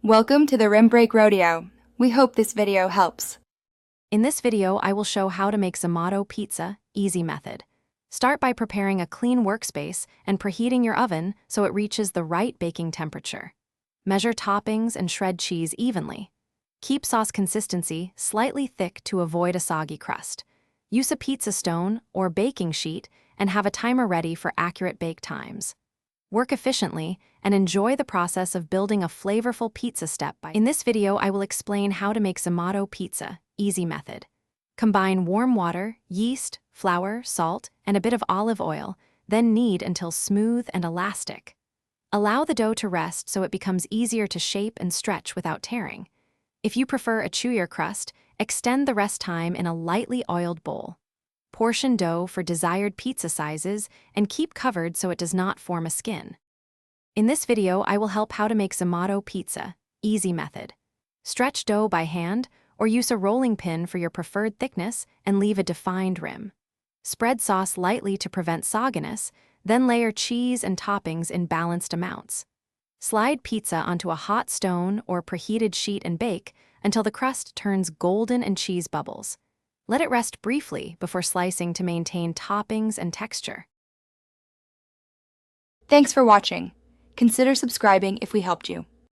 Welcome to the Rim Break Rodeo. We hope this video helps. In this video, I will show how to make Zomato Pizza easy method. Start by preparing a clean workspace and preheating your oven so it reaches the right baking temperature. Measure toppings and shred cheese evenly. Keep sauce consistency slightly thick to avoid a soggy crust. Use a pizza stone or baking sheet and have a timer ready for accurate bake times. Work efficiently and enjoy the process of building a flavorful pizza step by. In this video, I will explain how to make Zomato Pizza easy method. Combine warm water, yeast, flour, salt, and a bit of olive oil, then knead until smooth and elastic. Allow the dough to rest so it becomes easier to shape and stretch without tearing. If you prefer a chewier crust, extend the rest time in a lightly oiled bowl. Portion dough for desired pizza sizes and keep covered so it does not form a skin. In this video, I will help how to make Zomato Pizza easy method. Stretch dough by hand or use a rolling pin for your preferred thickness and leave a defined rim. Spread sauce lightly to prevent sogginess, then layer cheese and toppings in balanced amounts. Slide pizza onto a hot stone or preheated sheet and bake until the crust turns golden and cheese bubbles. Let it rest briefly before slicing to maintain toppings and texture. Thanks for watching. Consider subscribing if we helped you.